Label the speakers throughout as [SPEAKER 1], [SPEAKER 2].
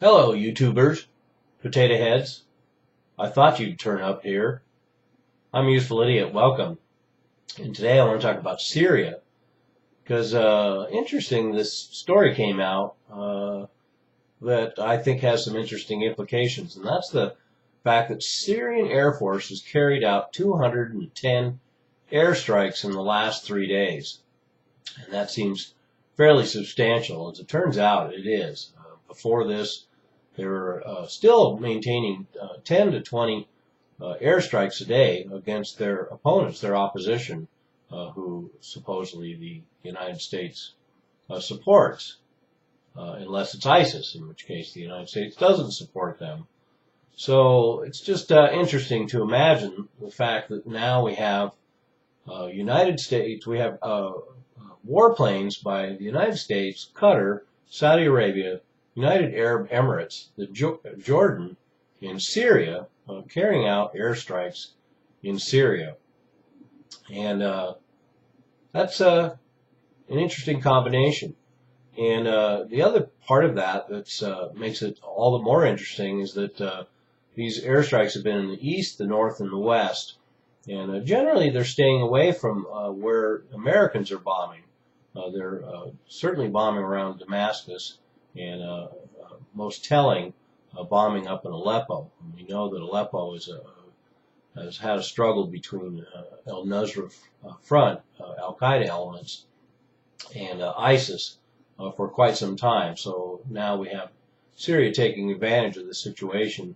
[SPEAKER 1] Hello, YouTubers, potato heads. I thought you'd turn up here. I'm Useful Idiot. Welcome. And today I want to talk about Syria because interesting, this story came out that I think has some interesting implications, and that's the fact that Syrian Air Force has carried out 210 airstrikes in the last 3 days, and that seems fairly substantial. As it turns out, it is. Before this, they were still maintaining 10 to 20 airstrikes a day against their opponents, their opposition, who supposedly the United States supports, unless it's ISIS, in which case the United States doesn't support them. So it's just interesting to imagine the fact that now we have United States, we have warplanes by the United States, Qatar, Saudi Arabia, United Arab Emirates, Jordan, and Syria carrying out airstrikes in Syria. And that's an interesting combination. And the other part of that that makes it all the more interesting is that these airstrikes have been in the east, the north, and the west. And generally they're staying away from where Americans are bombing. They're certainly bombing around Damascus, and most telling, bombing up in Aleppo. And we know that Aleppo has had a struggle between al-Nusra Front, al-Qaeda elements, and ISIS for quite some time. So now we have Syria taking advantage of the situation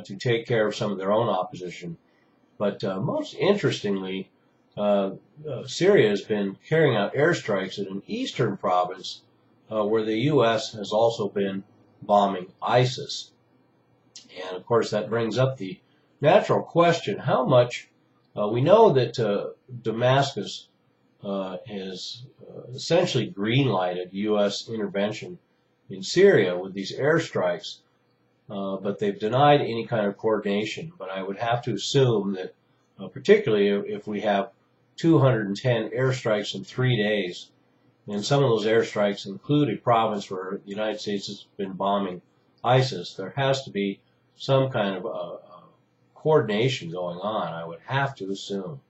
[SPEAKER 1] to take care of some of their own opposition. But most interestingly, Syria has been carrying out airstrikes in an eastern province where the U.S. has also been bombing ISIS. And of course that brings up the natural question, how much we know that Damascus has essentially green-lighted U.S. intervention in Syria with these airstrikes, but they've denied any kind of coordination. But I would have to assume that particularly if we have 210 airstrikes in 3 days, and some of those airstrikes include a province where the United States has been bombing ISIS, there has to be some kind of coordination going on, I would have to assume.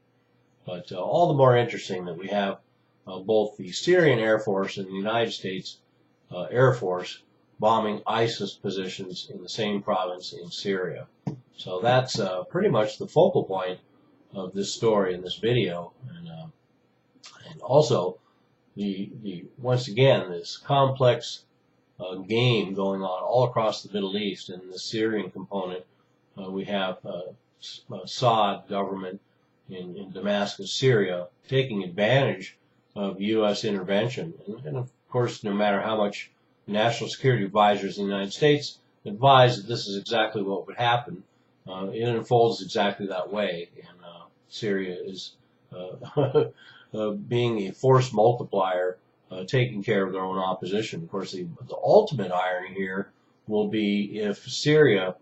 [SPEAKER 1] But all the more interesting that we have both the Syrian Air Force and the United States Air Force bombing ISIS positions in the same province in Syria. So that's pretty much the focal point of this story in this video. And also, once again, this complex game going on all across the Middle East. And the Syrian component, we have Assad government in Damascus, Syria, taking advantage of U.S. intervention. And of course, no matter how much national security advisors in the United States advise that this is exactly what would happen, it unfolds exactly that way. And Syria is being a force multiplier, taking care of their own opposition. Of course, the ultimate irony here will be if Syria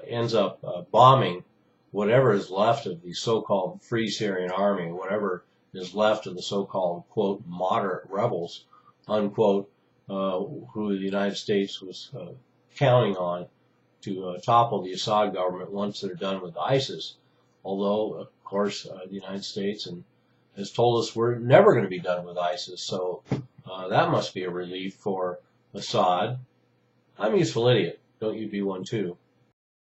[SPEAKER 1] ends up bombing whatever is left of the so-called Free Syrian Army, whatever is left of the so-called, quote, moderate rebels, unquote, who the United States was counting on to topple the Assad government once they're done with ISIS. Although, of course, the United States has told us we're never going to be done with ISIS, so that must be a relief for Assad. I'm a Useful Idiot. Don't you be one too.